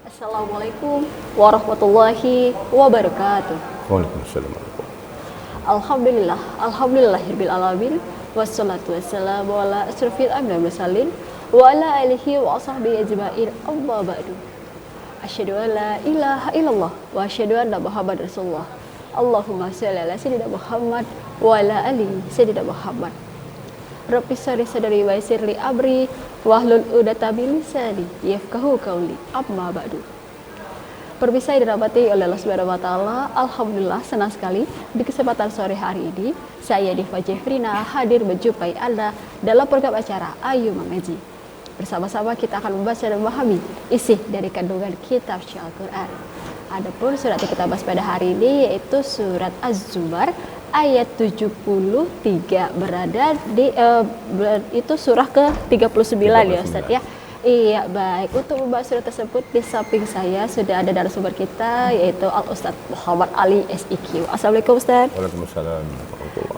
Assalamualaikum warahmatullahi wabarakatuh. Waalaikumsalam. Alhamdulillahirabbil alamin wassalatu wassalamu ala asrofil anbiya'i wal mursalin wa ala alihi wa sahbihi ajma'in amma ba'du. Asyhadu an la ilaha illallah wa asyhadu anna Muhammadar Rasulullah. Allahumma shalli ala sayyidina Muhammad wa ala ali sayyidina Muhammad. Rabbi shrah sadri wa yassir li amri wahlul 'uqdatam min lisani yafqahu qawli. Amma ba'du. Pemirsa yang dirahmati oleh Allah Subhanahu wa taala, alhamdulillah senang sekali di kesempatan sore hari ini saya Diva Jeffrina hadir menjumpai Anda dalam program acara Ayu Mengaji. Bersama-sama kita akan membaca dan memahami isi dari kandungan kitab Al-Qur'an. Adapun surat yang kita bahas pada hari ini yaitu surat Az-Zumar ayat 73 berada di itu surah ke-39 ya Ustaz ya. Iya baik, untuk membahas surat tersebut di samping saya sudah ada narasumber kita yaitu Al-Ustaz Muhammad Ali SIQ. Assalamualaikum Ustaz. Waalaikumsalam.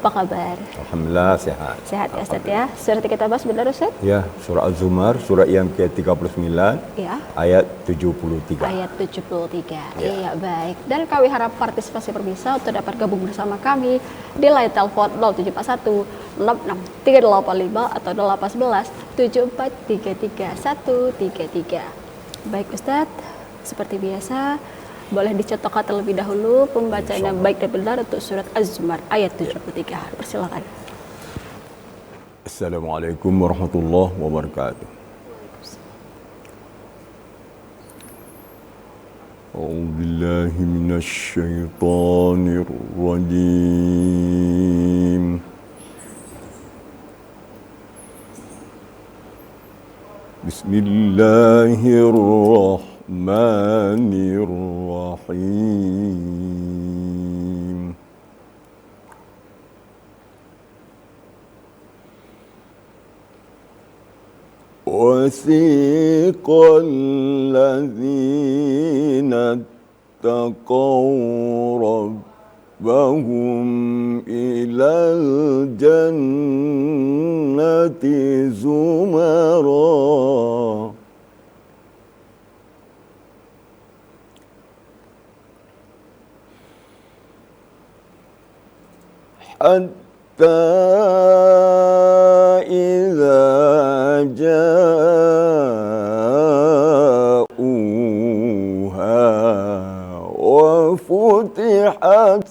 Apa kabar? Alhamdulillah sehat. Sehat ya Ustaz ya. Surat yang kita bahas benar Ustaz? Ya, surah Az-Zumar, surah yang ke-39 Ya. ayat 73. Ayat 73. Ya. Iya baik. Dan kami harap partisipasi pemirsa untuk dapat gabung bersama kami di line telepon 0741 66385 atau 0811 7433 133. Baik Ustadz, seperti biasa boleh dicontohkan terlebih dahulu pembacaan yang baik dan benar untuk surat Az-Zumar ayat 73. Persilakan. Assalamualaikum warahmatullahi wabarakatuh. A'udzu billahi minasy syaithanir rajim. Bismillahirrahmanirrahim. وَسِيقَ الَّذِينَ اتَّقَوْا رَبَّهُمْ إِلَى الْجَنَّةِ زُمَرًا حَتَّى إِذَا جَاءُوهَا وَفُتِحَتْ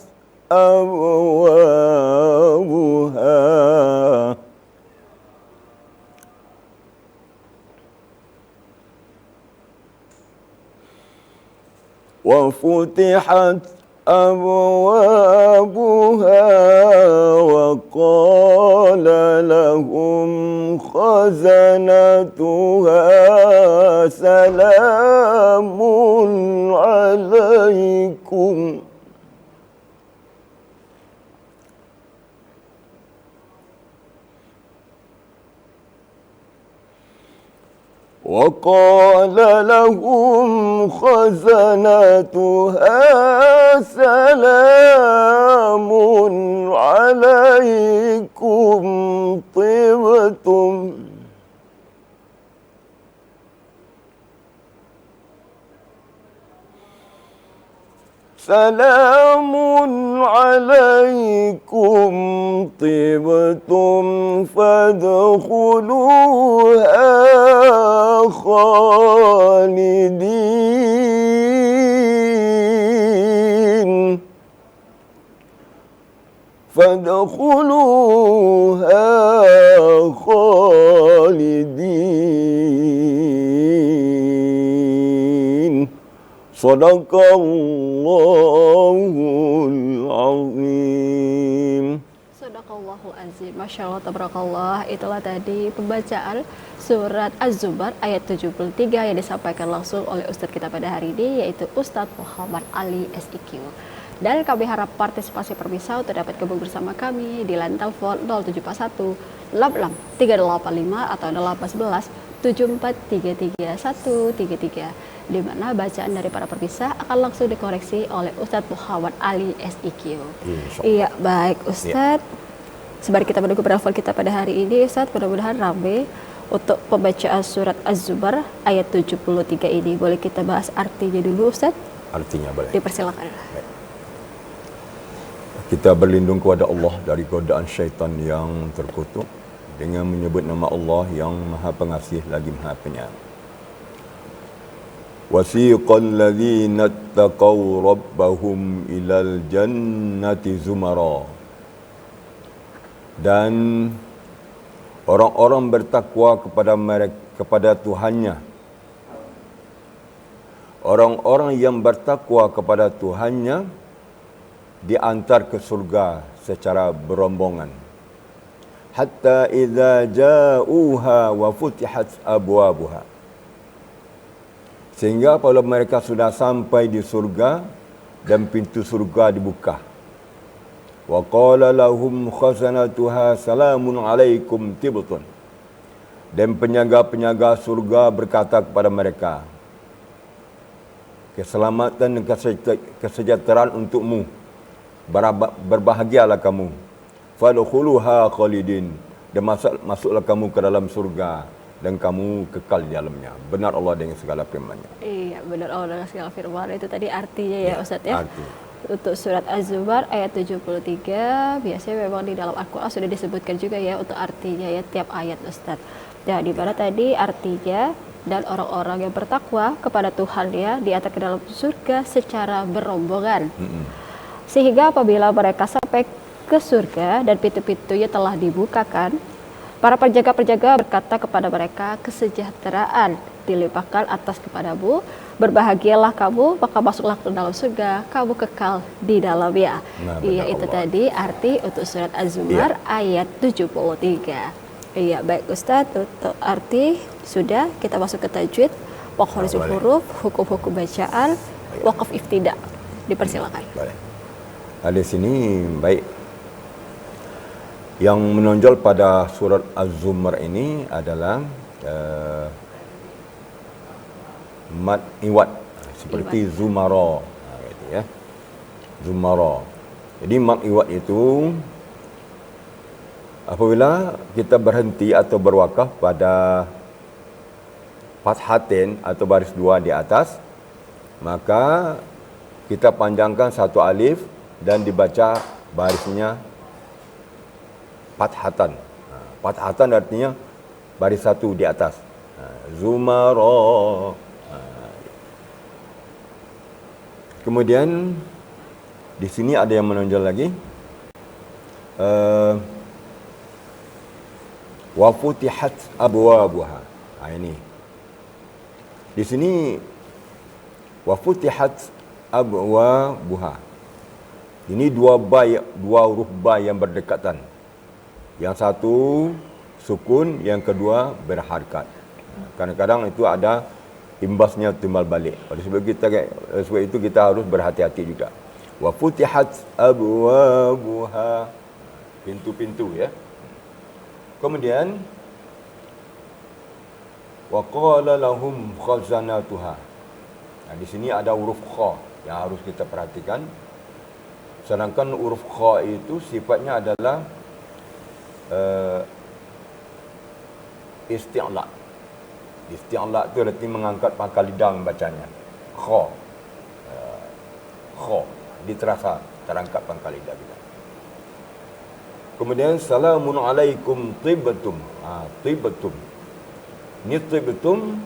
أَبْوَابُهَا وقال لهم خزنتها سلام عليكم وقال لهم خزنتها سلام عليكم طبتم سلام عليكم طبتم فادخلوها خالدين فادخلوها خالدين Sadaqallahul azim. Sadaqallahul azim. Masya Allah, tabarakallah. Itulah tadi pembacaan surat Az-Zumar ayat 73 yang disampaikan langsung oleh Ustadz kita pada hari ini yaitu Ustadz Muhammad Ali SIQ. Dan kami harap partisipasi pemirsa untuk dapat gabung bersama kami di line telepon 0741 66385 atau 0811 7433 133 di mana bacaan dari para pemirsa akan langsung dikoreksi oleh Ustadz Muhammad Ali SIQ. Iya, baik Ustadz. Sembari kita menunggu penelpon kita pada hari ini, Ustadz, mudah-mudahan ramai Untuk pembacaan surat Az-Zumar ayat 73 ini, boleh kita bahas artinya dulu Ustaz? Artinya boleh. Dipersilakan. Baik. Kita berlindung kepada Allah dari godaan syaitan yang terkutuk dengan menyebut nama Allah yang Maha Pengasih lagi Maha Penyayang. Wasiqal ladzina taqaw rabbahum ilal jannati zumara. Dan orang-orang bertakwa kepada mereka, kepada Tuhannya. Orang-orang yang bertakwa kepada Tuhannya diantar ke surga secara berombongan. Hatta idza ja'uha wa futihat abwabuha. Sehingga apabila mereka sudah sampai di surga dan pintu surga dibuka. Wa qala lahum khazanatuha salamun alaikum tibtun. Dan penjaga-penjaga surga berkata kepada mereka, keselamatan dan kesejahteraan untukmu. Berbahagialah kamu. Fadkhuluha khalidin. Dan masuklah kamu ke dalam surga dan kamu kekal di dalamnya. Benar Allah dengan segala firman-Nya. Iya, benar Allah dengan segala firman. Itu tadi artinya ya Ustaz ya. Arti. Untuk surat Az-Zumar ayat 73, biasanya memang di dalam Al-Quran sudah disebutkan juga ya untuk artinya ya tiap ayat Ustaz. Nah, di mana tadi artinya dan orang-orang yang bertakwa kepada Tuhan ya diantar ke dalam surga secara berombongan. Sehingga apabila mereka sampai ke surga dan pintu-pintunya telah dibukakan, para penjaga-penjaga berkata kepada mereka, kesejahteraan dilimpahkan atas kepadamu, berbahagialah kamu, maka masuklah ke dalam surga, kamu kekal di dalamnya. Nah, Iya, itu Allah. tadi arti untuk surat Az-Zumar ayat 73. Iya, baik Ustadz, untuk arti sudah, kita masuk ke tajwid, makharijul huruf, hukum-hukum bacaan, waqaf ibtida. Dipersilakan. Boleh. Di sini baik. Yang menonjol pada surat Az-Zumar ini adalah mad iwad seperti zumara, gitu ya. Zumara. Jadi mad iwad itu apabila kita berhenti atau berwakaf pada fathatin atau baris dua di atas, maka kita panjangkan satu alif dan dibaca barisnya fathatan. Fathatan artinya baris satu di atas. Zumara. Kemudian di sini ada yang menonjol lagi. Wa futihat abwabuha. Ini. Di sini wa futihat abwabuha. Ini dua huruf ba yang berdekatan. Yang satu sukun, yang kedua berharakat. Kadang-kadang itu ada imbasnya timbal balik. Oleh sebab itu kita harus berhati-hati juga. Wa futihat abwabuha. Pintu-pintu ya. Kemudian wa qala lahum khazanatuha. Nah, di sini ada huruf kha yang harus kita perhatikan. Sedangkan huruf kha itu sifatnya adalah isti'la. Isti'la itu arti mengangkat pangkal lidah membacanya. Kha. Kha. Diterasa terangkat pangkal lidah kita. Kemudian salamun alaikum tibtum. Tibtum. Ini tibtum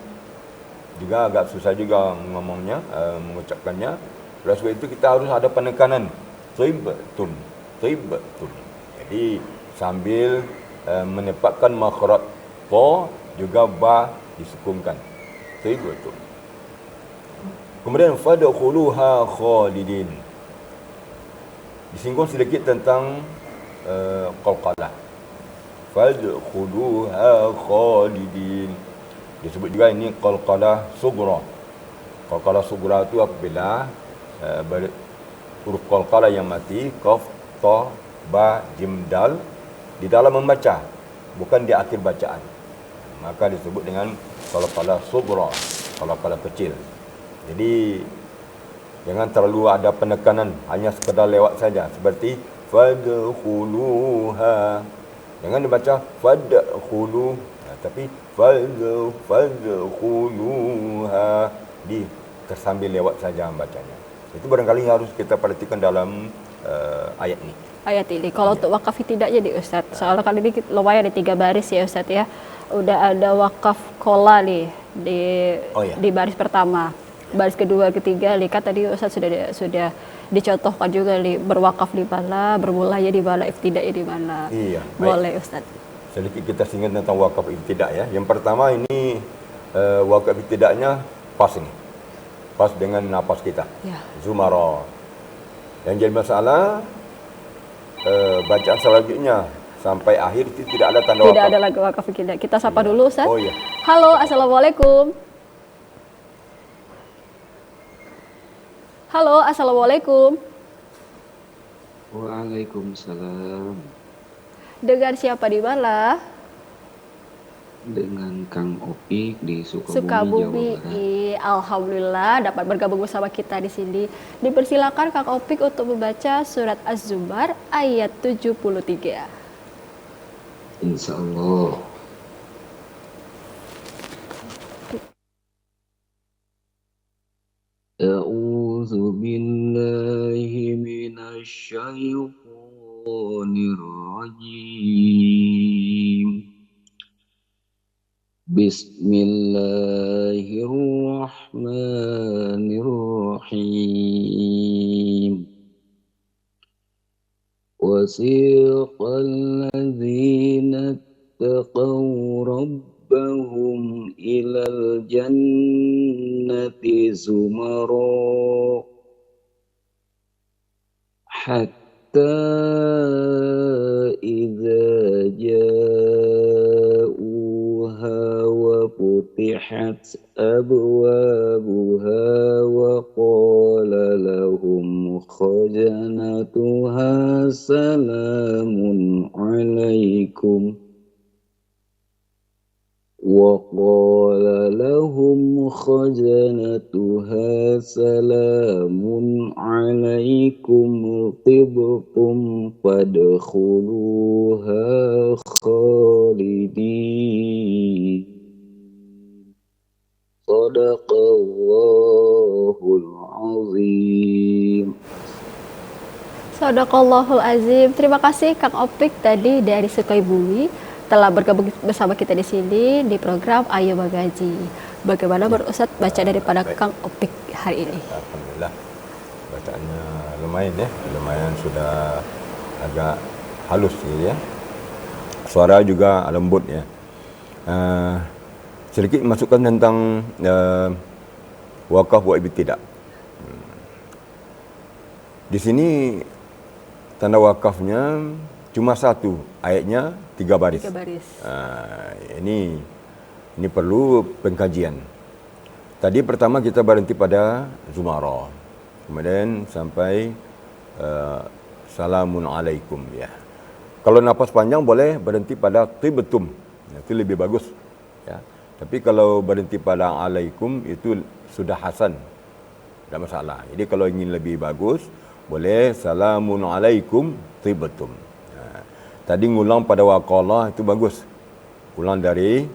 juga agak susah juga ngomongnya, mengucapkannya. Oleh sebab itu kita harus ada penekanan. Tibtum. Tibtum. Jadi sambil menepatkan makhraj ta juga ba disukunkan. Tibtum. Kemudian fadkhuluha khalidin. Disinggung sedikit tentang qalqalah. Fadkhuluha khalidin. Disebut juga ini qalqalah sughra. Qalqalah sughra itu apabila huruf qalqalah yang mati, qaf, ta, ba, jim, dal di dalam membaca, bukan di akhir bacaan. Maka disebut dengan qalqalah sughra, qalqalah kecil. Jadi jangan terlalu ada penekanan, hanya sekadar lewat saja seperti fadkhuluha. Jangan dibaca fadkhulu, Tapi fadkhuluha tersambil lewat saja bacanya. Itu barangkali harus kita perhatikan dalam ayat ini. Ayat ini. Kalau untuk wakaf tidak jadi Ustaz. Soalnya kali ini lumayan ada 3 baris ya Ustaz ya. Udah ada wakaf kola nih di baris pertama. Baris kedua, ketiga, lihat tadi Ustaz sudah dicontohkan juga nih berwakaf di mana, bermulanya di mana, iftida'nya di mana. Iya. Boleh Ustaz. Sedikit kita singkat tentang wakaf ibtidak ya. Yang pertama ini wakaf ibtidaknya pas ini. Pas dengan nafas kita. Ya. Zumara. Yang jadi masalah bacaan selanjutnya sampai akhir itu tidak ada tanda wakaf. Tidak ada lagi wakaf ibtidak. Kita sapa dulu Ustaz. Oh iya. Halo, Assalamualaikum. Halo, Assalamualaikum. Waalaikumsalam. Dengan siapa di mana? Dengan Kang Opik di Sukabumi, Sukabumi. Jawa Barat. Alhamdulillah dapat bergabung bersama kita di sini. Dipersilakan Kang Opik untuk membaca surat Az-Zumar ayat 73. Insya Allah. A'udzu billahi minasy syaithanir rajim. Bismillahirrahmanirrahim. وسيق الذين اتقوا ربهم إلى الجنة زمرا حتى إذا جاءوها وفتحت أبوابها وقال لهم خزنتها سلام عليكم وقال لهم خزنتها سلام عليكم طبتم فادخلوها خالدين Sadaqallahul azim. Sadaqallahul azim. Terima kasih Kang Opik tadi dari Sukabumi telah bergabung bersama kita di sini di program Ayo Mengaji. Bagaimana menurut Ustaz baca daripada Kang Opik hari ini? Alhamdulillah. Bacaannya lumayan ya. Lumayan sudah agak halus gitu ya. Suara juga lembut ya. Sedikit masukkan tentang wakaf wa ibtidak. Di sini tanda wakafnya cuma satu, ayatnya 3 baris. 3 baris. Ini perlu pengkajian. Tadi pertama kita berhenti pada Zumara, kemudian sampai Salamun alaikum ya. Kalau nafas panjang boleh berhenti pada Tibtum, itu lebih bagus ya. Tapi kalau berhenti pada alaikum itu sudah hasan, tidak masalah. Jadi kalau ingin lebih bagus, boleh salamun alaikum tibtum. Tadi ngulang pada waqalah itu bagus. Ulang dari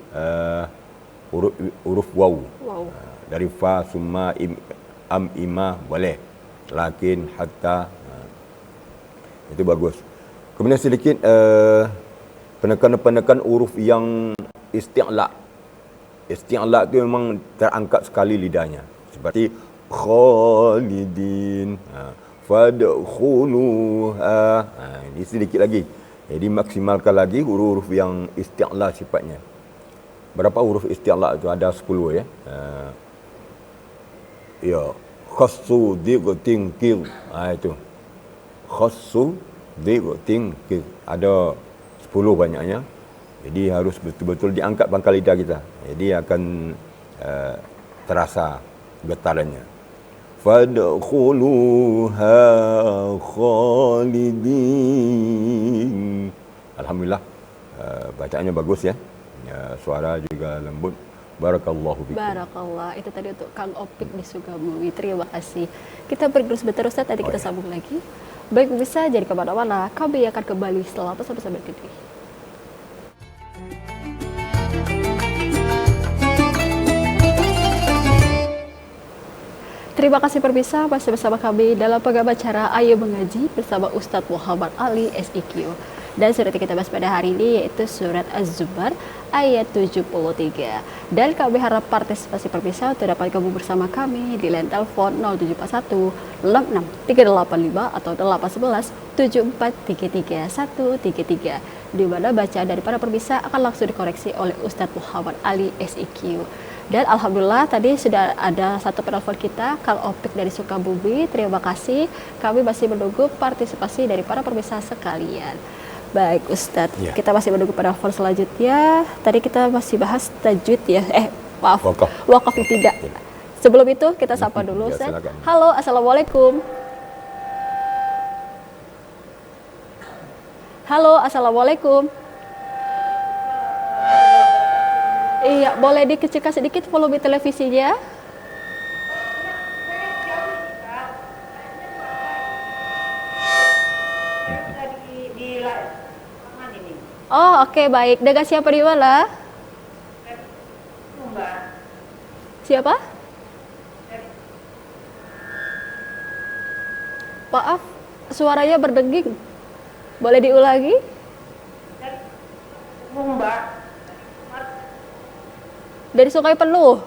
huruf waw. Dari fa, summa, am, ima boleh. Lakin, hatta itu bagus. Kemudian sedikit penekan-penekan huruf yang isti'la. Isti'la itu memang terangkat sekali lidahnya. Seperti khalidin, fadkhuluha. Ini sedikit lagi. Jadi maksimalkan lagi huruf-huruf yang isti'la sifatnya. Berapa huruf isti'la itu? Ada 10 ya. Ya, khassu diqtin kil. Itu. Khassu diqtin kil. Ada 10 banyaknya. Jadi harus betul-betul diangkat pangkal lidah kita. Jadi akan terasa getarannya. Fadkhuluha khalidin. Alhamdulillah, bacaannya bagus ya. Suara juga lembut. Barakallahu fikum. Barakallah. Itu tadi untuk Kang Opik di Sukabumi. Terima kasih. Kita break sebentar Ustaz, tadi kita sambung lagi. Baik, bisa jadi kemana-mana. Kami akan kembali setelah pesan-pesan berikut ini. Terima kasih pemirsa, masih bersama kami dalam program acara Ayo Mengaji bersama Ustadz Muhammad Ali SIQ. Dan surat yang kita bahas pada hari ini yaitu surat Az-Zumar ayat 73. Dan kami harap partisipasi pemirsa untuk dapat gabung bersama kami di line telepon 0741 66385 atau 811 7433 133, di mana bacaan dari para pemirsa akan langsung dikoreksi oleh Ustadz Muhammad Ali SIQ. Dan alhamdulillah tadi sudah ada satu penelpon kita, Kang Opik dari Sukabumi. Terima kasih. Kami masih menunggu partisipasi dari para pemirsa sekalian. Baik Ustadz, kita masih menunggu penelpon selanjutnya. Tadi kita masih bahas tajwid ya. Wakaf tidak. Sebelum itu kita sapa dulu Ustadz. Halo, assalamualaikum. Halo, assalamualaikum. Iya, boleh dikecilkan sedikit volume televisinya? Oh, oke, baik. Dengan siapa di mana? Siapa? Maaf, suaranya berdenging. Boleh diulangi? Dari Sungai Penuh?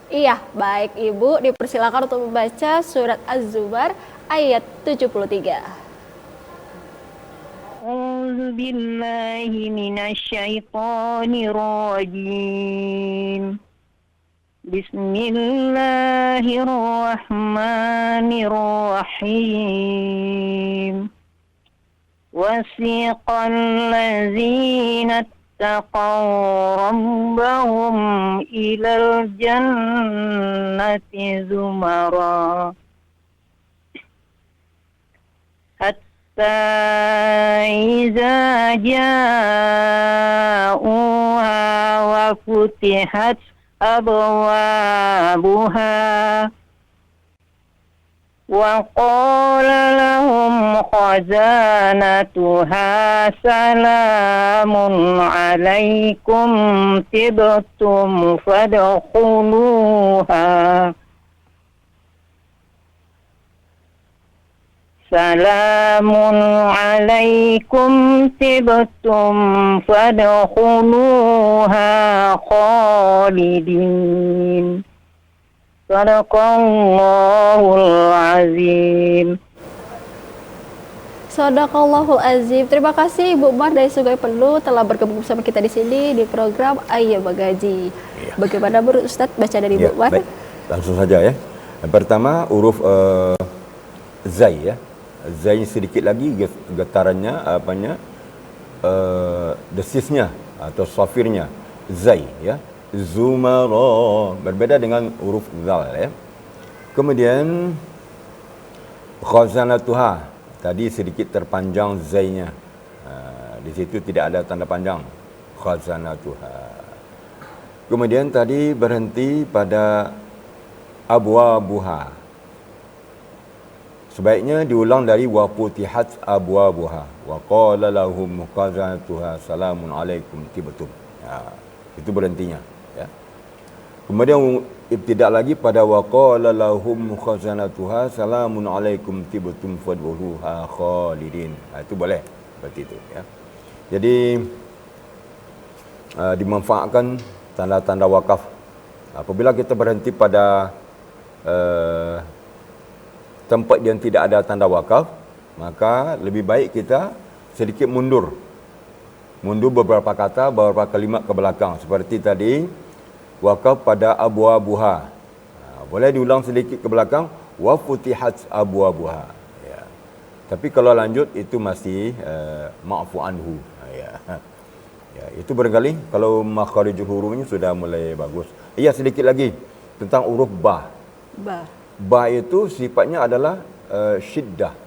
Iya, baik Ibu, dipersilakan untuk membaca surat Az-Zumar ayat 73. A'udzu billahi minasyaitonir rajim. Bismillahirrahmanirrahim. Wasiqal ladzina اتقوا ربهم إلى الجنة زمرا حتى إذا جاءوها وفتحت أبوابها وقال لهم خزانتها سلام عليكم طبتم فادخلوها سلام عليكم طبتم فادخلوها خالدين Sadaqallahul azim. Sadaqallahul azim. Terima kasih Ibu Mar dari Sungai Penuh telah bergabung bersama kita di sini di program Ayo Mengaji. Ya. Bagaimana menurut Ustadz baca dari Ibu Mar? Baik. Langsung saja ya. Yang pertama huruf zai ya. Zai sedikit lagi getarannya desisnya atau safirnya zai ya. Zumara berbeda dengan huruf zal ya. Kemudian khazanatuha tadi sedikit terpanjang zainya. Di situ tidak ada tanda panjang khazanatuha. Kemudian tadi berhenti pada abwabuha. Sebaiknya diulang dari wa futihat abwabuha wa qala lahum khazanatuha salamun alaikum tibtum. Itu berhentinya. Kemudian ibtidak lagi pada waqala lahum khazanatuha salamun alaikum tibtum fadkhuluha khalidin. Itu boleh seperti itu ya. Jadi dimanfaatkan tanda-tanda wakaf. Apabila kita berhenti pada tempat yang tidak ada tanda wakaf, maka lebih baik kita sedikit mundur beberapa kata, beberapa kalimat ke belakang. Seperti tadi wakaf pada abwabuha. Boleh diulang sedikit ke belakang wa futihat abwabuha. Ya. Tapi kalau lanjut itu masih ma'fu anhu. Ya. Ya, itu barangkali kalau makharijul hurufnya sudah mulai bagus. Iya, sedikit lagi tentang huruf ba. Ba itu sifatnya adalah syiddah.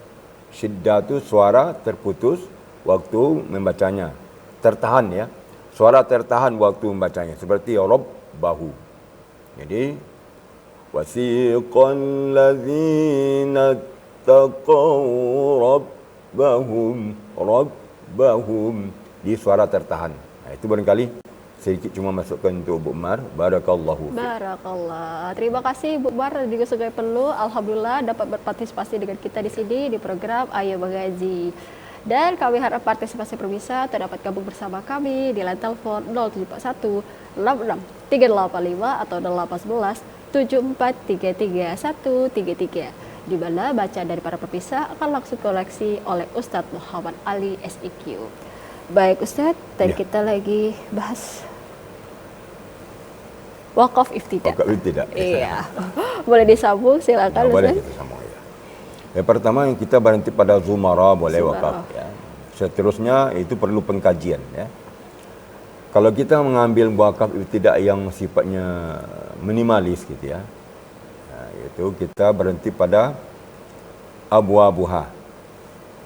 Syiddah itu suara terputus waktu membacanya. Tertahan ya. Suara tertahan waktu membacanya seperti rabbahu. Jadi wasiqal ladzina taqaw rabbahum di suara tertahan. Itu barangkali sedikit cuma masukkan untuk Bu Umar. Barakallahu fiik. Barakallah. Terima kasih Bu Bar dan juga Sungai Penuh. Alhamdulillah dapat berpartisipasi dengan kita di sini di program Ayo Mengaji. Dan kami harap partisipasi pemirsa dapat gabung bersama kami di line telepon 0741 66 385 atau 811 7433 133, di mana bacaan dari para pemirsa akan langsung koleksi oleh Ustadz Muhammad Ali SIQ. Baik Ustadz, tadi kita lagi bahas wakaf iftidak. Wakaf iftidak. Iya. Boleh disambung, silakan Boleh Ustadz. kita sambung ya. Yang pertama yang kita berhenti pada zumara boleh wakaf ya. Seterusnya itu perlu pengkajian ya. Kalau kita mengambil wakaf iftidak yang sifatnya minimalis gitu ya. Itu kita berhenti pada abwabuha.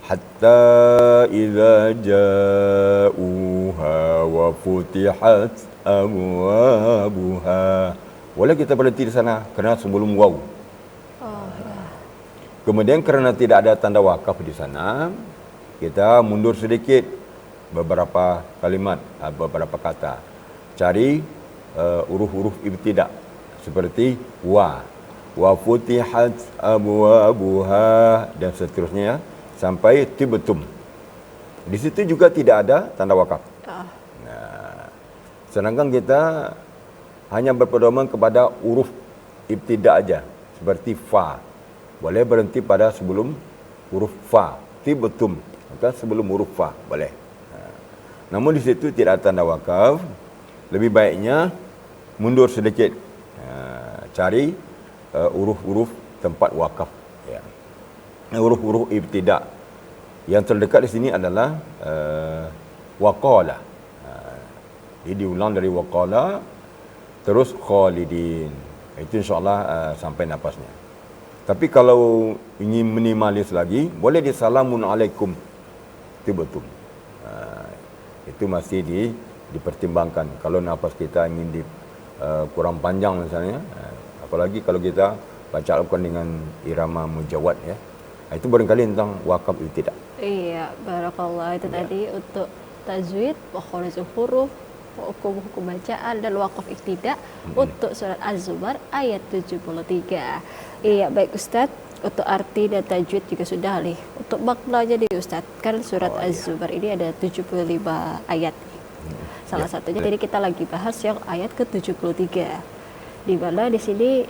Hatta idza ja'uha wa futihat abwabuha. Boleh kita berhenti di sana kerana sebelum waw. Kemudian kerana tidak ada tanda wakaf di sana, kita mundur sedikit beberapa kalimat, beberapa kata. Cari huruf-huruf ibtidak seperti wa futihat abwabuha dan seterusnya sampai tibtum. Di situ juga tidak ada tanda wakaf. Nah, sedangkan kita hanya berpedoman kepada huruf ibtidak aja seperti fa. Boleh berhenti pada sebelum huruf fa, tibtum, maka sebelum huruf fa boleh. Namun di situ tidak ada tanda wakaf. Lebih baiknya mundur sedikit, cari huruf-huruf tempat wakaf. Ya. Huruf-huruf ibtidak. Yang terdekat di sini adalah waqala. Jadi diulang dari waqala terus khalidin. Itu insya-Allah sampai napasnya. Tapi kalau ingin minimalis lagi, boleh disalamun alaikum tibtum. Itu masih dipertimbangkan. Kalau nafas kita ingin kurang panjang misalnya, apalagi kalau kita baca Al-Quran dengan irama mujawad ya. Itu barangkali tentang wakaf ibtidak. Iya, barakallah. Itu tadi untuk tajwid, makharijul huruf, hukum bacaan dan wakaf ibtidak untuk surat Az-Zumar ayat 73. Iya, baik Ustadz. Untuk arti dan tajwid juga sudah nih. Untuk maknanya nih Ustadz, kan surat Az-Zumar ini ada 75 ayat. Salah satunya jadi kita lagi bahas yang ayat ke-73. Di mana di sini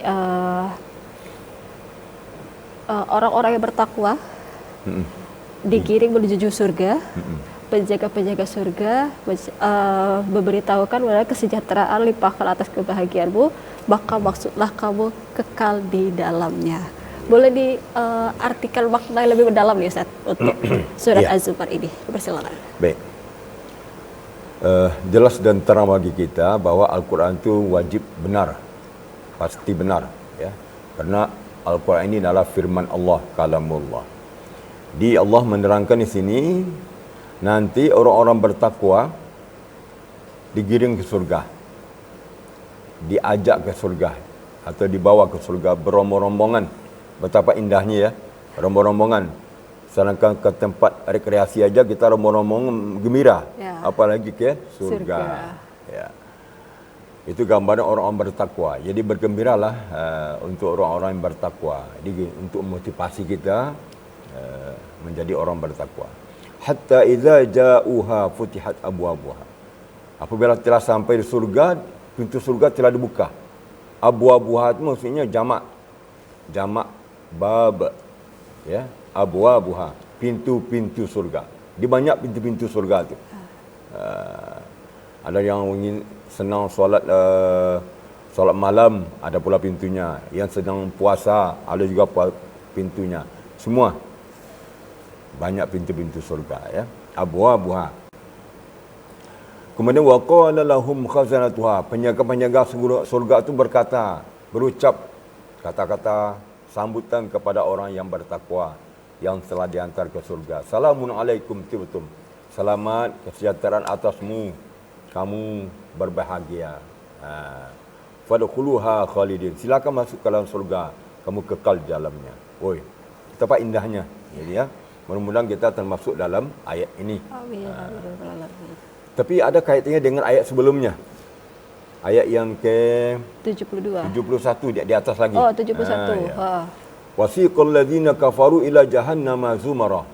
orang-orang yang bertakwa digiring menuju surga. Penjaga-penjaga surga memberitahukan bahwa kesejahteraan limpahkan atas kebahagiaanmu, maka maksudlah kamu kekal di dalamnya. Boleh diartikan makna yang lebih mendalam nih Ustaz untuk surat Az-Zumar ini. Persilakan. Baik. Jelas dan terang bagi kita bahwa Al-Quran itu wajib benar, pasti benar ya. Karena Al-Quran ini adalah firman Allah, kalamullah. Allah menerangkan di sini nanti orang-orang bertakwa digiring ke surga, diajak ke surga atau dibawa ke surga berombong-rombongan. Betapa indahnya ya, rombong-rombongan. Sedangkan ke tempat rekreasi aja kita rombong-rombong gembira, apalagi ke surga. Ya. Itu gambaran orang-orang bertakwa. Jadi bergembiralah untuk orang-orang yang bertakwa. Jadi untuk motivasi kita menjadi orang bertakwa. Hatta idza ja'uha futihat abwabuha. Apabila telah sampai di surga, pintu surga telah dibuka. Abwabuha itu maksudnya jamak bab ya, abwabuha, pintu-pintu surga. Di banyak pintu-pintu surga itu. Ada yang ingin senang solat malam, ada pula pintunya. Yang sedang puasa, ada juga pintunya. Semua banyak pintu-pintu surga ya. Abwabuha. Kemudian waqala lahum khazanatuha, penjaga-penjaga surga itu berucap kata-kata sambutan kepada orang yang bertakwa yang telah diantar ke surga. Salamun alaikum tibtum. Selamat kesejahteraan atasmu, kamu berbahagia. Fadkhuluha khalidin. Silakan masuk ke dalam surga, kamu kekal di dalamnya. Oi, betapa indahnya. Jadi ya, mudah-mudahan kita termasuk dalam ayat ini. Amin. Tapi ada kaitannya dengan ayat sebelumnya. Ayat yang ke 72. 71 di atas lagi. Oh, 71. Ya. Ha. Wasiqal ladzina kafaru ila jahannama zumara.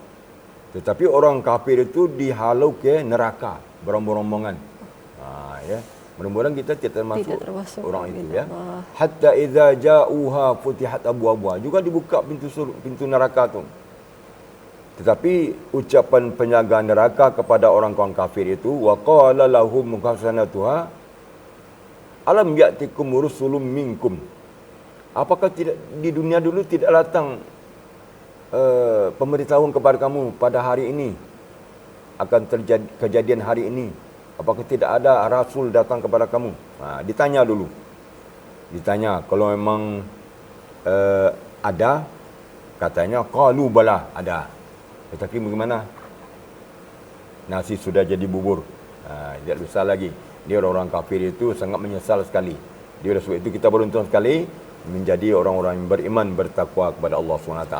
Tetapi orang kafir itu dihalau ke neraka berombong-rombongan. Ya. Mudah-mudahan kita tidak termasuk orang itu ya. Hatta idza ja'uha futihat abwabuha. Juga dibuka pintu neraka tu. Tetapi ucapan penjaga neraka kepada orang-orang kafir itu wa qala lahum mukhassanatuha alam ya'tikum rusulun minkum. Apakah tidak di dunia dulu tidak datang pemberitahuan kepada kamu pada hari ini akan terjadi kejadian hari ini? Apakah tidak ada rasul datang kepada kamu? Ditanya dulu. Ditanya kalau memang ada, katanya qalu bala, ada. Tetapi bagaimana? Nasi sudah jadi bubur. Tidak bisa lagi. Dia orang-orang kafir itu sangat menyesal sekali. Dia sebab itu kita beruntung sekali menjadi orang-orang yang beriman bertakwa kepada Allah SWT.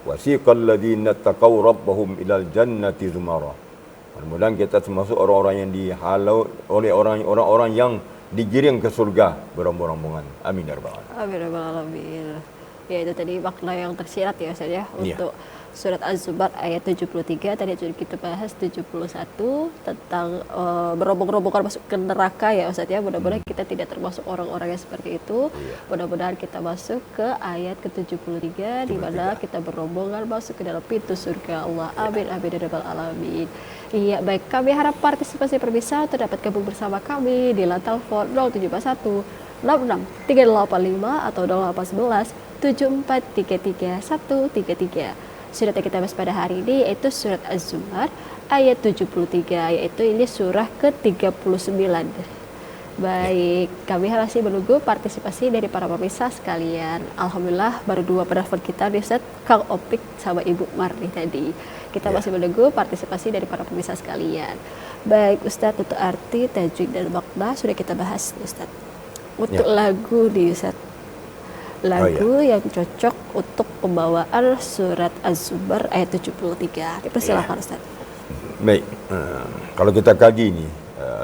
Wasiqal ladzina taqaw rabbahum ilal jannati zumara. Mudah-mudahan kita termasuk orang-orang yang dihalau oleh orang-orang yang digiring ke surga berombong-rombongan. Amin ya rabbal alamin. Amin ya rabbal alamin. Ya, itu tadi makna yang tersirat ya Ustaz ya untuk surat Az-Zumar ayat 73. Tadi sudah kita bahas 71 tentang berombong-rombongan masuk ke neraka ya Ustaz ya. Mudah-mudahan kita tidak termasuk orang-orang yang seperti itu. Mudah-mudahan kita masuk ke ayat ke-73 di mana kita berombongan masuk ke dalam pintu surga Allah. Amin amin ya rabbal alamin. Iya, baik, kami harap partisipasi pemirsa untuk dapat gabung bersama kami di line telepon 0741 66 385 atau 0811 7433 133. Surat yang kita bahas pada hari ini yaitu surat Az-Zumar ayat 73, yaitu ini surah ke-39. Baik, kami masih menunggu partisipasi dari para pemirsa sekalian. Alhamdulillah baru 2 penelpon kita di Ustaz, Kang Opik sama Ibu Marni tadi. Kita masih menunggu partisipasi dari para pemirsa sekalian. Baik Ustaz, untuk arti, tajwid dan makna sudah kita bahas Ustaz. Untuk lagu di Ustaz, lagu yang cocok untuk pembawaan surat Az-Zumar ayat 73. Dipersilakan Ustaz. Baik, kalau kita kaji ini,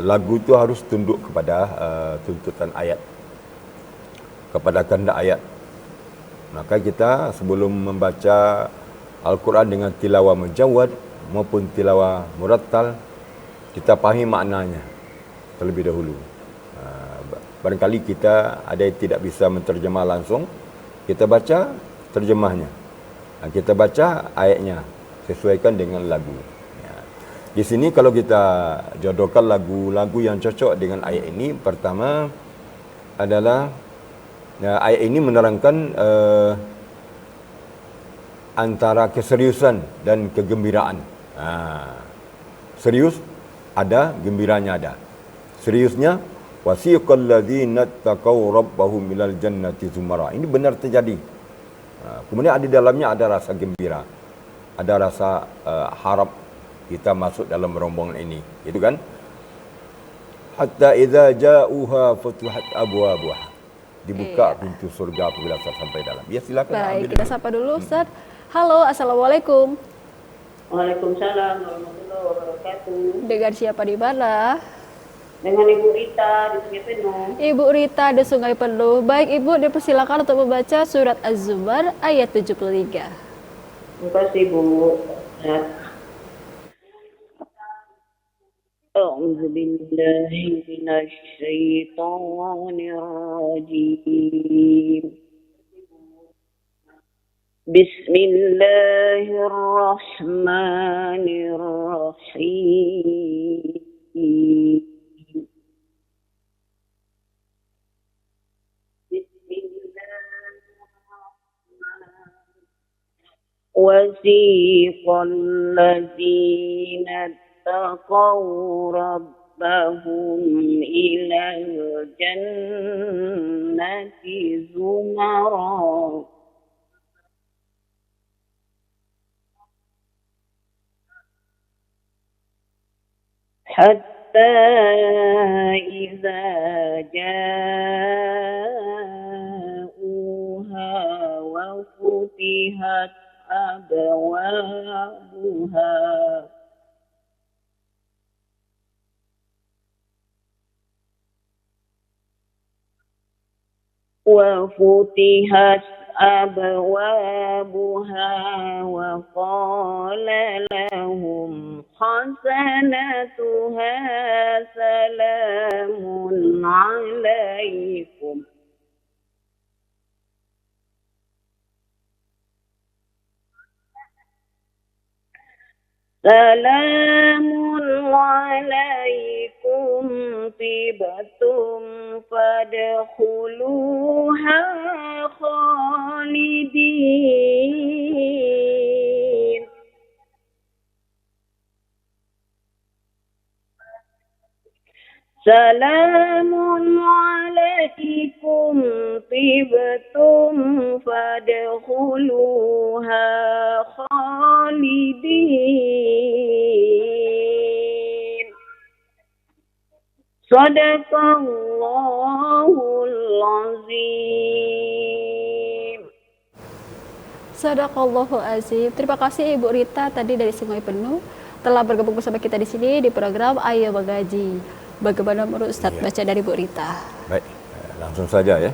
lagu itu harus tunduk kepada tuntutan ayat, kepada kehendak ayat. Maka kita sebelum membaca Al-Quran dengan tilawah mujawwad maupun tilawah murattal, kita pahami maknanya terlebih dahulu. Barangkali kita ada yang tidak bisa menterjemah langsung, kita baca terjemahnya. Kita baca ayatnya, sesuaikan dengan lagu. Di sini kalau kita jodohkan lagu-lagu yang cocok dengan ayat ini, pertama adalah ayat ini menerangkan antara keseriusan dan kegembiraan. Serius ada, gembiranya ada. Seriusnya wasiqal ladzina taqaw rabbahum ilal jannati zumara. Ini benar terjadi. Kemudian di dalamnya ada rasa gembira, ada rasa harap kita masuk dalam rombongan ini, itu kan? Hatta idza ja'uha futuhat abwabuha. Dibuka pintu surga apabila sampai dalam. Ya, silakan. Baik, kita sapa dulu Ustaz. Halo, assalamualaikum. Waalaikumsalam warahmatullahi wabarakatuh. Dengan siapa di mana? Dengan Ibu Rita di Sungai Penuh. Ibu Rita di Sungai Penuh. Baik Ibu, dipersilakan untuk membaca surat Az-Zumar ayat 73. Terima kasih Bu. أعوذ بالله من الشيطان الرجيم بسم الله الرحمن الرحيم وسيق الذين اتقوا ربهم إلى الجنة زمرا حتى إذا جاءوها وفتحت أبوابها وفتحت أبوابها وقال لهم خزنتها سلام عليكم سلام عليكم طبتم فادخلوها خالدين سلام عليكم طبتم فادخلوها خالدين صدق الله العظيم. Sadaqallahul azim. Terima kasih Ibu Rita tadi dari Sungai Penuh telah bergabung bersama kita di sini di program Ayo Mengaji. Bagaimana menurut Ustaz baca dari Bu Rita? Baik, langsung saja ya.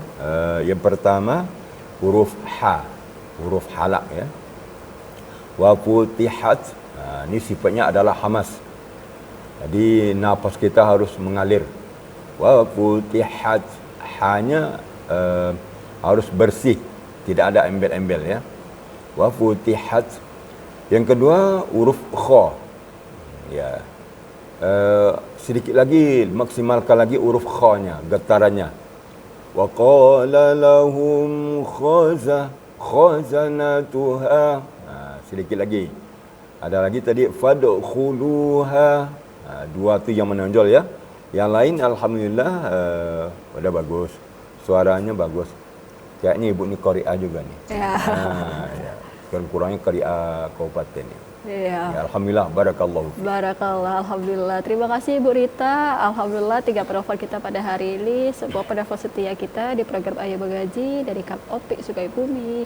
Yang pertama huruf ha, huruf halak ya. Wa futihat, ini sifatnya adalah hamas. Jadi nafas kita harus mengalir. Wa futihat, hanya harus bersih, tidak ada embel-embel ya. Wa futihat. Yang kedua huruf kha. Ya. Sedikit lagi, maksimalkan lagi huruf kha-nya, getarannya. Wa qala lahum khazanatuha. Sedikit lagi. Ada lagi tadi fadkhuluha. Dua tu yang menonjol ya. Yang lain alhamdulillah udah bagus. Suaranya bagus. Kayaknya ibu ni qari'ah juga ni. Ya. Ya. Kurang-kurangnya qari'ah kabupaten ni. Iya. Ya, alhamdulillah, barakallahu. Barakallah, alhamdulillah. Terima kasih Ibu Rita. Alhamdulillah 3 penelpon kita pada hari ini, sebuah penelpon setia kita di program Ayo Mengaji dari Kap Opik Sungai Bumi,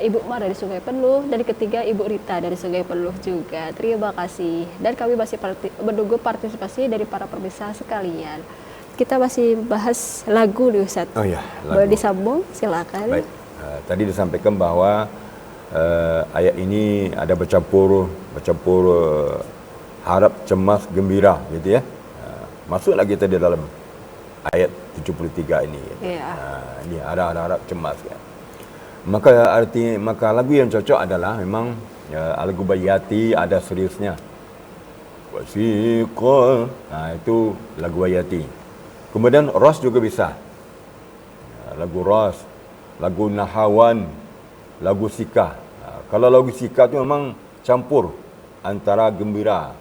Ibu Mar dari Sungai Penuh, dan ketiga Ibu Rita dari Sungai Penuh juga. Terima kasih. Dan kami masih menunggu partisipasi dari para pemirsa sekalian. Kita masih bahas lagu nih Ustaz. Oh ya, boleh disambung? Silakan. Baik. Tadi disampaikan bahwa ayat ini ada bercampur harap, cemas, gembira gitu ya. Masuklah kita di dalam ayat 73 ini. Gitu. Ini ada harap, cemas ya. Maka lagu yang cocok adalah memang lagu Bayati, ada seriusnya. Wasiqal, itu lagu Bayati. Kemudian Ras juga bisa. Lagu Ras, lagu Nahawan, lagu Sikah. Kalau lagu Sikah tu memang campur antara gembira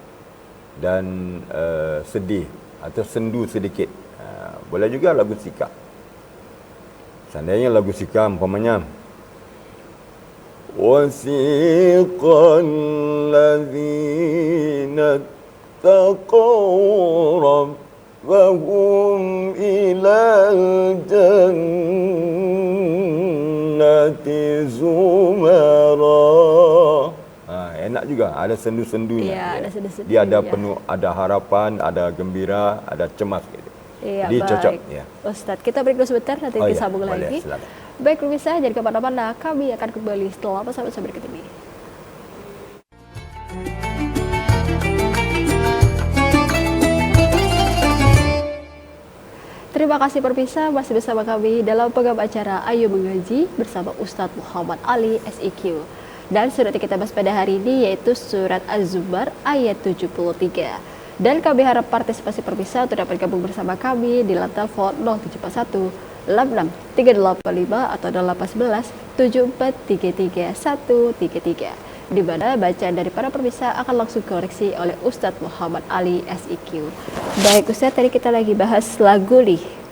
dan sedih atau sendu sedikit. Boleh juga lagu Sikah. Seandainya lagu Sikah umpamanya wasiqal ladzina taqaw rabbahum ilal jannati zumara. Enak juga, ada sendu-sendunya. Iya, ada sendu-sendu. Dia ada penuh, ada harapan, ada gembira, ada cemas gitu. Iya, jadi baik. cocok ya. Ustaz, kita break dulu sebentar, nanti disambung lagi. Silakan. Baik pemirsa, jadi kemana-mana kami akan kembali setelah pesan-pesan berikut ini. Terima kasih pemirsa, masih bersama kami dalam program acara Ayo Mengaji bersama Ustadz Muhammad Ali SIQ. Dan surat yang kita bahas pada hari ini yaitu surat Az-Zumar ayat 73. Dan kami harap partisipasi pemirsa untuk dapat gabung bersama kami di line telepon 0741 66 385 atau 811 7433 133, di mana bacaan dari para pemirsa akan langsung koreksi oleh Ustadz Muhammad Ali SIQ. Baik Ustadz, tadi kita lagi bahas lagu nih.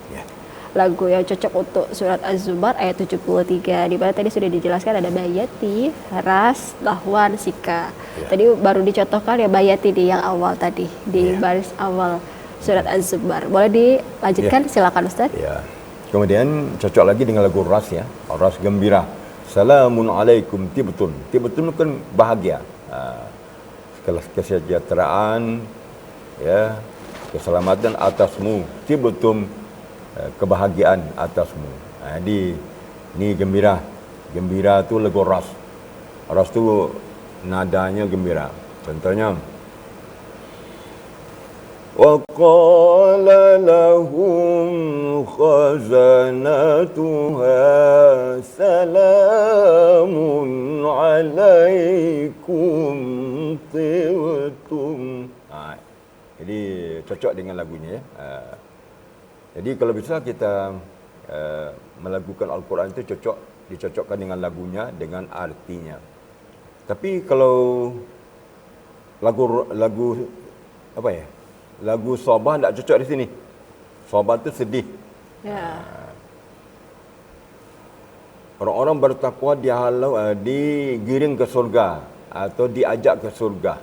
Lagu yang cocok untuk surat Az-Zumar ayat 73, di mana tadi sudah dijelaskan ada Bayati, Ras, Lahwan, Sika. Tadi baru dicontohkan ya Bayati di yang awal tadi, di baris awal surat Az-Zumar. Boleh dilanjutkan? Silakan Ustaz. Kemudian cocok lagi dengan lagu Ras ya, Ras gembira. Salamun alaikum tibtun. Tibtun kan bahagia. Kesejahteraan ya, keselamatan atasmu. Tibtum, kebahagiaan atasmu. Jadi ni gembira. Gembira tu lagu ras. Ras tu nadanya gembira. Contohnya وقال لهم خزنتها سلام عليكم طبتم. Jadi cocok dengan lagunya ya. Jadi kalau bisa kita melagukan Al-Quran itu dicocokkan dengan lagunya, dengan artinya. Tapi kalau lagu apa ya? Lagu Sabah tak cocok di sini. Sabah tu sedih. Ya. Orang-orang bertakwa digiring ke surga atau diajak ke surga,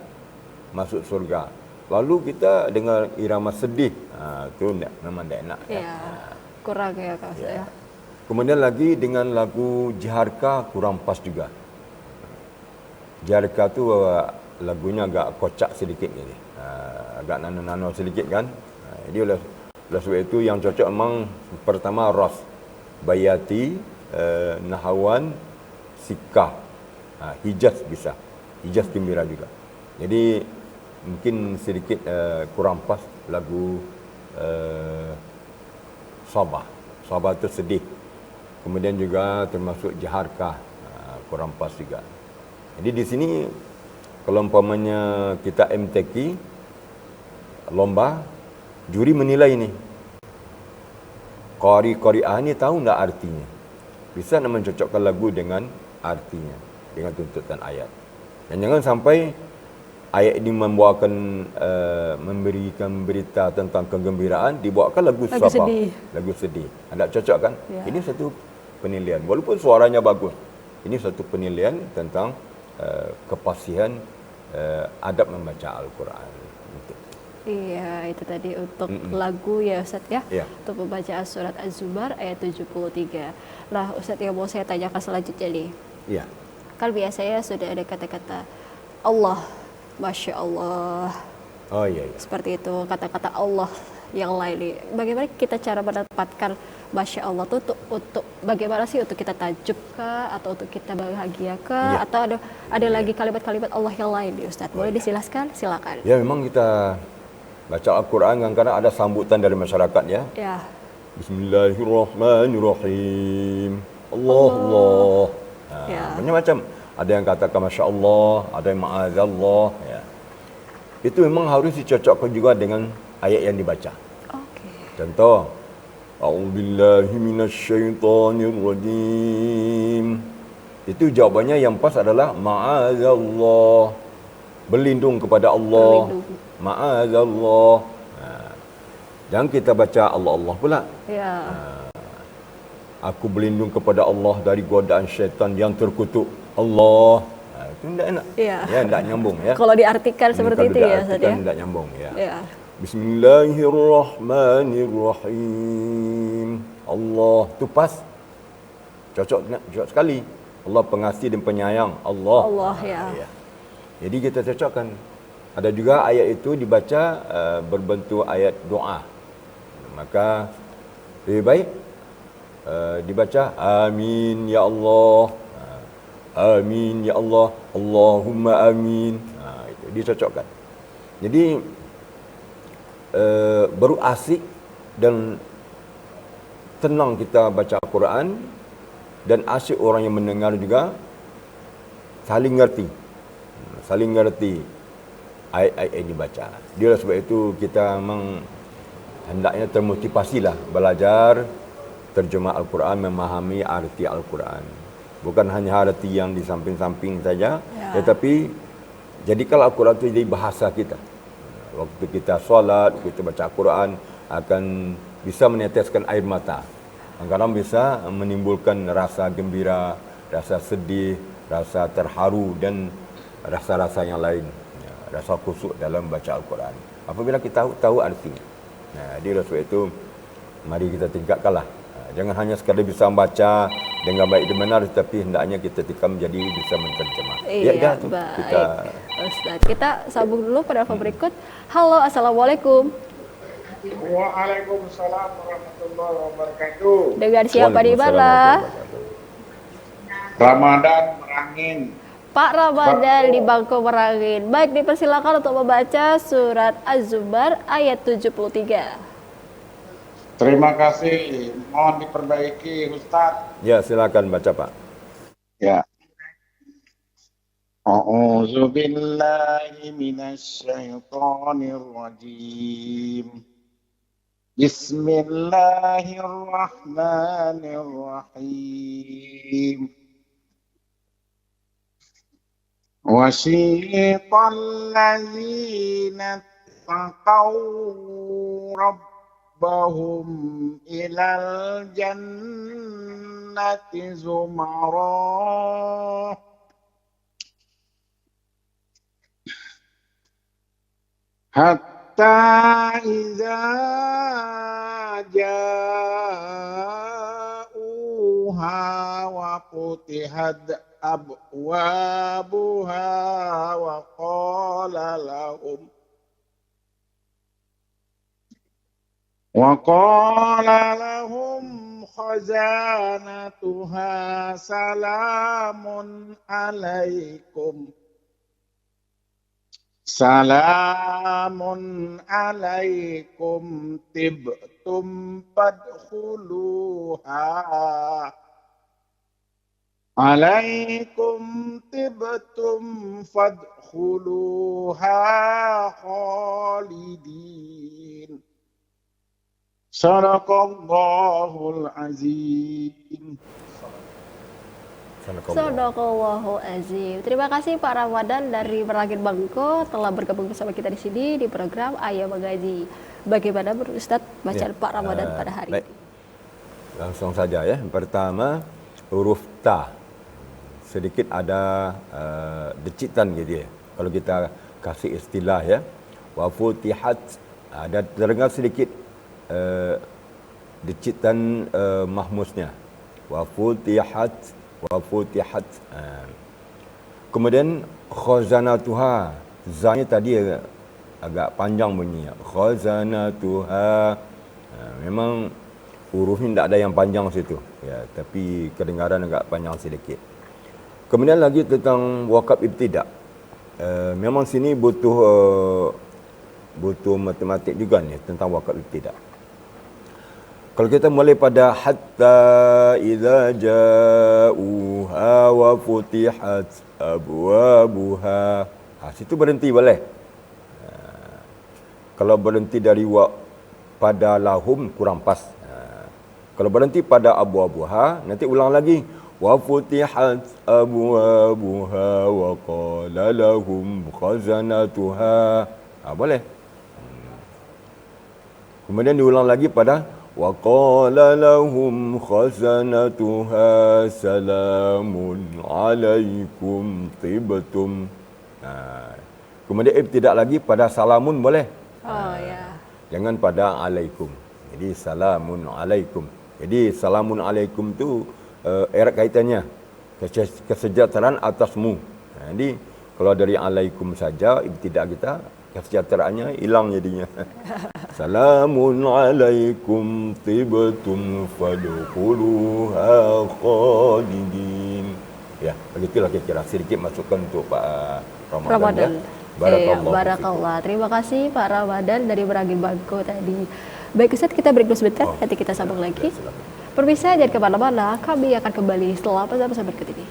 masuk surga. Lalu kita dengar irama sedih, tu memang tak enak. Ya. Kurang ya Kak Ustaz ya. Kemudian lagi dengan lagu Jiharka kurang pas juga. Jiharka tu lagunya agak kocak sedikit ni. Agak nano-nano sedikit kan. Jadi oleh sebab itu yang cocok memang pertama Ras, Bayati, Nahawan, Sikah, Hijaz bisa. Hijaz gembira juga. Jadi mungkin sedikit kurang pas lagu Sabah. Sabah tu sedih. Kemudian juga termasuk Jiharkah kurang pas juga. Jadi di sini kalau umpamanya kita MTQ lomba, juri menilai ni. Qari-qari'ah ni tahu tak artinya? Bisa nak mencocokkan lagu dengan artinya, dengan tuntutan ayat. Dan jangan sampai ayat ini membawakan memberikan berita tentang kegembiraan, dibawakan lagu Sabah, lagu sedih. Tak cocok kan? Ya. Ini satu penilaian. Walaupun suaranya bagus, ini satu penilaian tentang kepasihan adab membaca Al-Quran. Iya, itu tadi untuk lagu ya Ustaz ya. Untuk pembacaan surat Az-Zumar ayat 73. Lah Ustaz yang mau saya tanyakan selanjutnya nih. Iya. Kan biasanya sudah ada kata-kata Allah, Masya Allah. Oh iya. Seperti itu kata-kata Allah yang lain nih. Bagaimana kita cara mendapatkan Masya Allah itu untuk bagaimana sih, untuk kita tajub kah, atau untuk kita bahagia kah, atau ada lagi kalimat-kalimat Allah yang lain nih Ustaz? Boleh dijelaskan? Silakan. Ya, memang kita baca Al-Quran kadang-kadang ada sambutan dari masyarakat ya. Ya. Bismillahirrahmanirrahim. Allah. Macam-macam. Ada yang katakan Masya Allah, ada yang Ma'azallah. Ya. Itu memang harus dicocokkan juga dengan ayat yang dibaca. Contoh, A'udzubillahi minasyaitonirrajim. Itu jawabannya yang pas adalah Ma'azallah. Berlindung kepada Allah. Ma'azallah. Jangan kita baca Allah-Allah pula. Ya. Aku berlindung kepada Allah dari godaan syaitan yang terkutuk. Allah. Itu tidak enak. Ya, tidak nyambung ya. Kalau diartikan seperti itu ya, Ustaz ya. Tidak nyambung ya. Bismillahirrahmanirrahim. Allah tu pas. Cocok sekali. Allah pengasih dan penyayang. Allah ya. Jadi kita cocokkan. Ada juga ayat itu dibaca berbentuk ayat doa. Maka lebih baik dibaca amin ya Allah. Amin ya Allah. Allahumma amin. Itu dicocokkan. Jadi baru asik dan tenang kita baca Al-Quran, dan asyik orang yang mendengar juga saling ngerti ayat-ayat yang dibaca. Dia sebab itu kita memang hendaknya termotivasilah belajar terjemah Al-Quran, memahami arti Al-Quran. Bukan hanya arti yang di samping-samping saja, tetapi jadikanlah Al-Quran itu jadi bahasa kita. Waktu kita solat, kita baca Al-Quran, akan bisa meneteskan air mata. Kadang-kadang bisa menimbulkan rasa gembira, rasa sedih, rasa terharu, dan rasa-rasa yang lain. Rasa khusyuk dalam baca Al-Quran. Apabila kita tahu artinya. Dia sebab itu, mari kita tingkatkanlah. Jangan hanya sekadar bisa membaca dengan baik dan benar, tetapi hendaknya kita menjadi bisa menterjemah. Iya, baik. Ustaz, kita sambung dulu pada berikut. Halo, Assalamualaikum. Waalaikumsalam warahmatullahi wabarakatuh. Dengan siapa di Waalaikumsalam mana? warahmatullahi wabarakatuh. Ramadan Merangin. Pak Ramadan di Bangko Merangin. Baik, dipersilakan untuk membaca surat Az-Zumar ayat 73. Terima kasih. Mohon diperbaiki Ustaz. Ya, silakan baca Pak. Ya. A'udzu billahi minasy syaithanir rajim. Bismillahirrahmanirrahim. وَسِيقَ الَّذِينَ اتَّقَوْا رَبَّهُمْ إِلَى الْجَنَّةِ زُمَرًا حَتَّى إِذَا جَاءُوهَا وَفُتِحَتْ أبوابها وقال لهم خزانتها سلام عليكم طبتم فادخلوها خالدين Sadaqallahul azim. Sadaqallahul azim. Terima kasih Pak Ramadan dari Merangin Bangko telah bergabung bersama kita di sini di program Ayo Mengaji. Bagaimana menurut Ustadz bacaan Pak Ramadan pada hari baik. ini? Langsung saja ya. Pertama, huruf ta. Sedikit ada decitan gitu ya. Kalau kita kasih istilah ya. Wa futihat, ada terdengar sedikit decitan mahmusnya. Wa futihat. Kemudian khazanatuha. Zanya tadi agak panjang bunyinya. Khazanatuha. Memang hurufnya tidak ada yang panjang situ. Ya, tapi kedengaran agak panjang sedikit. Kemudian lagi tentang wakaf ibtidak. Memang sini butuh matematik juga ni tentang wakaf ibtidak. Kalau kita mulai pada hatta idza ja'uha wa futihat abwabuha. Situ berhenti boleh. Kalau berhenti dari pada lahum kurang pas. Kalau berhenti pada abwabuha, nanti ulang lagi. Wa futihat abwabuha wa qala lahum khazanatuha. Boleh. Kemudian diulang lagi pada wa qala lahum khazanatuha salamun alaikum tibtum. Kemudian ibtidak lagi pada salamun boleh. Ya. Jangan pada alaikum. Jadi salamun alaikum. Jadi salamun alaikum tu erat kaitannya kesejahteraan atasmu. Jadi kalau dari alaikum saja ibtidak kita kesejahteraannya hilang jadinya. Salamun alaikum tibtum fadkhuluha khalidin. Ya, begitulah kira-kira sedikit masukan untuk Pak Ramadan. Ya. Barakallah. Terima kasih Pak Ramadan dari Merangin Bangko tadi. Baik Ustaz, kita break dulu sebentar, nanti kita sambung lagi. Pemirsa, jangan kemana-mana, kami akan kembali setelah pesan-pesan berikut ini.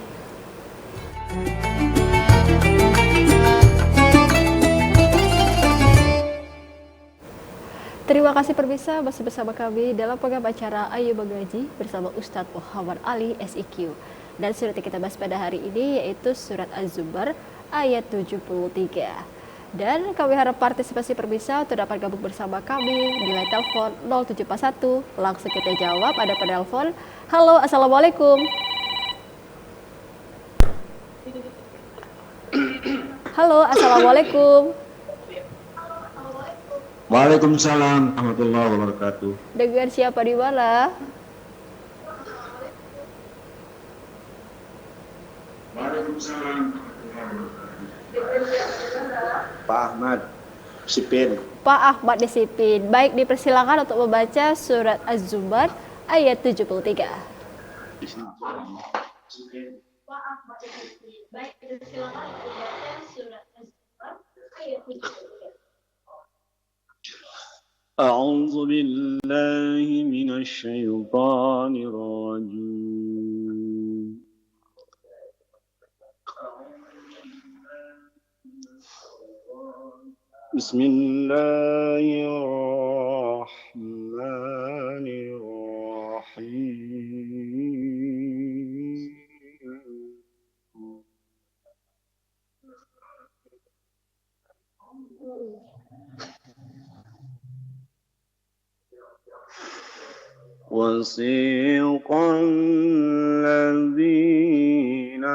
Terima kasih pemirsa masih bersama kami dalam program acara Ayo Mengaji bersama Ustadz Muhammad Ali SIQ. Dan surat yang kita bahas pada hari ini yaitu surat Az-Zumar ayat 73. Dan kami harap partisipasi pemirsa untuk dapat gabung bersama kami di line telepon 0741. Langsung kita jawab, ada penelpon. Halo, Assalamualaikum. Halo, Assalamualaikum. Waalaikumsalam warahmatullahi wabarakatuh. Dengan siapa di mana? Waalaikumsalam warahmatullahi wabarakatuh. Pak Ahmad. Sipin. Pak Ahmad disiplin. Baik, dipersilakan untuk membaca surat Az-Zumar ayat 73. Pak Ahmad disiplin. Baik, dipersilakan untuk membaca surat Az-Zumar ayat 73. أعوذ بالله من الشيطان الرجيم بسم الله الرحمن الرحيم وسيق الذين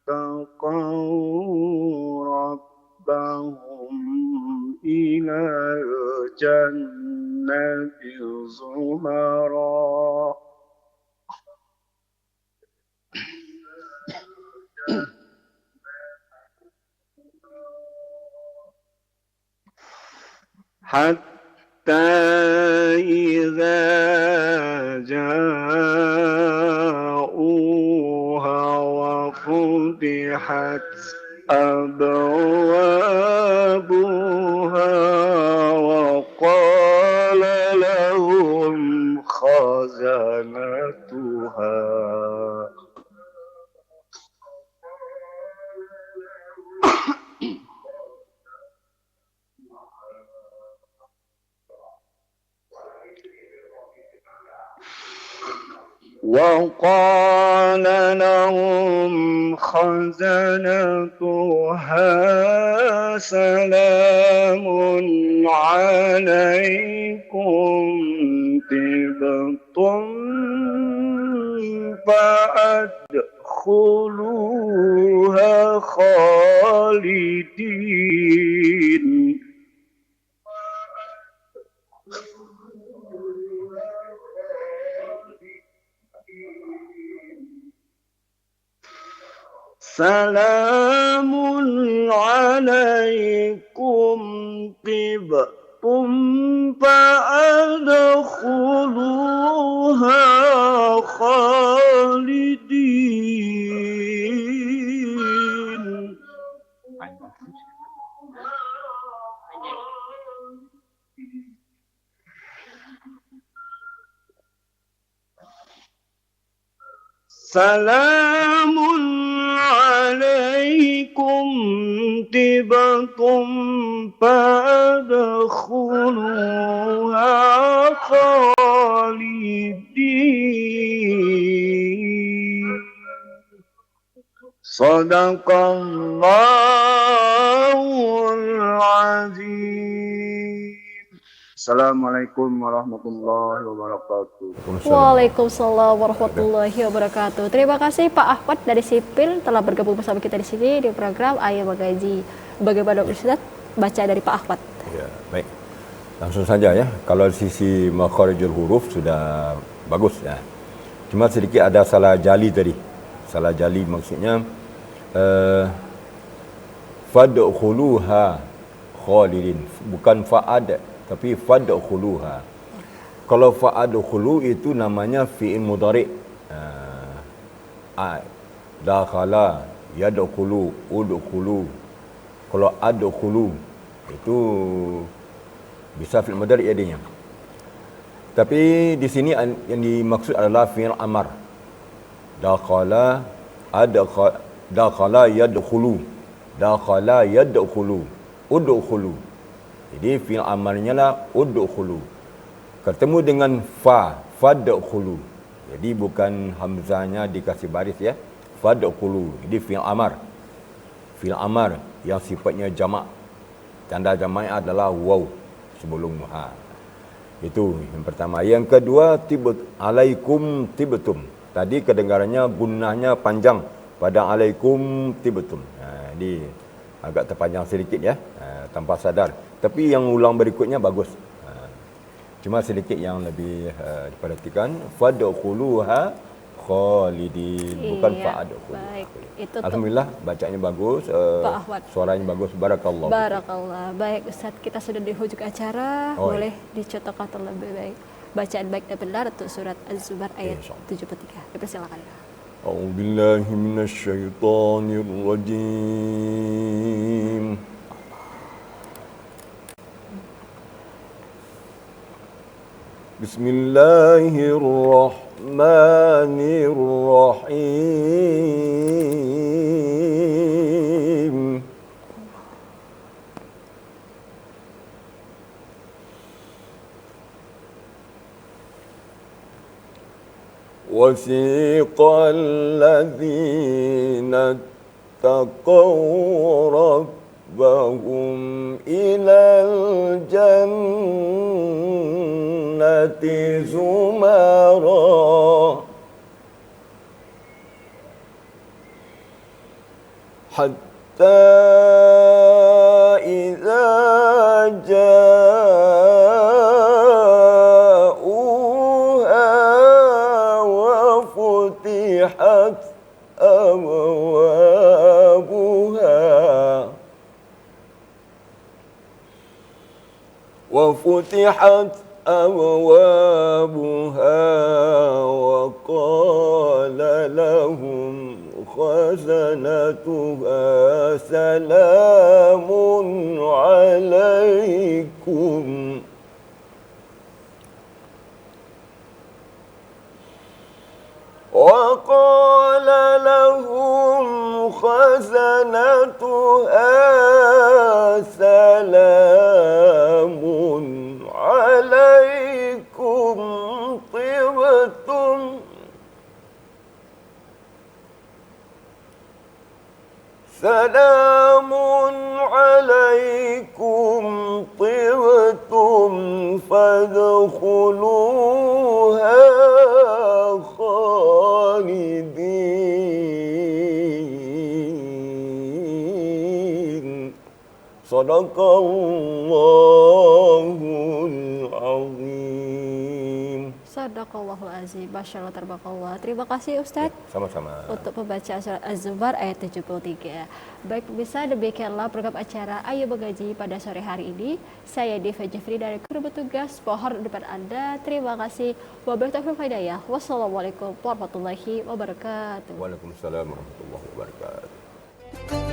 اتقوا ربهم إلى الجنة زمرا حتى إذا جاءوها وفتحت أبوابها وقال لهم خزنتها وقال لهم خزنتها سلام عليكم طبتم فادخلوها خالدين سلام عليكم طبتم فادخلوها خالدين سلام عليكم طبتم فادخلوها خالدين صدق الله العظيم. Assalamualaikum warahmatullahi wabarakatuh. Waalaikumsalam warahmatullahi wabarakatuh. Terima kasih Pak Ahmad dari Sipil telah bergabung bersama kita di sini di program Ayo Mengaji. Bagaimana Ustaz baca dari Pak Ahmad? Ya, baik. Langsung saja ya. Kalau sisi makharijul huruf sudah bagus ya. Cuma sedikit ada salah jali tadi. Salah jali maksudnya fadkhuluha khalidin, bukan fa'ad tapi fadkhuluha. Kalau fa'adkhulu itu namanya fi'il mudhari'. Dakhala, yadkhulu, udkhulu. Kalau adkhulu itu bisa fi'il mudhari' jadinya. Tapi di sini yang dimaksud adalah fi'il amar. Dakhala, dakhala yadkhulu. Dakhala yadkhulu, udkhulu. Jadi fi'il amarnya lah udkhulu. Ketemu dengan fadkhulu. Jadi bukan hamzahnya dikasih baris ya. Fadkhulu. Jadi fi'il amar. Fi'il amar yang sifatnya jamak. Tanda jamaknya adalah waw sebelum ha. Itu yang pertama. Yang kedua alaikum tibtum. Tadi kedengarannya gunnahnya panjang pada alaikum tibtum. Jadi agak terpanjang sedikit ya, tanpa sadar. Tapi yang ulang berikutnya bagus. Cuma sedikit yang lebih diperhatikan. Fadkhuluha khalidin, bukan Iya, fa'adkhulu. baik. Itu tuh Alhamdulillah bacanya bagus, Pak Ahmad. suaranya bagus, barakallah. Barakallah. Baik Ustadz, kita sudah di hujung acara. Oh, Boleh dicontohkan terlebih baik bacaan baik dan benar untuk surat Az-Zumar ayat Insyaallah. 73. Dipersilakan. أعوذ بالله من الشيطان الرجيم بسم الله الرحمن الرحيم وسيق الذين اتقوا ربهم إلى الجنة زمرا حتى إذا جاءوها وفتحت أبوابها وقال لهم خزنتها سلام عليكم وقال لهم خزنتها سلام عليكم طبتم سلام عليكم طبتم فادخلوها خالدين صدق الله العظيم. Sadaqallahul azim. Masyaallah tabarakallah. Terima kasih Ustadz. Sama-sama. Untuk pembacaan surat Az-Zumar ayat 73. Baik pemirsa, demikianlah program acara Ayo Mengaji pada sore hari ini. Saya Diva Jeffrey dari kru bertugas pohon depan Anda. Terima kasih. Wabillahi taufiq wal hidayah. Wassalamualaikum warahmatullahi wabarakatuh. Waalaikumsalam warahmatullahi wabarakatuh.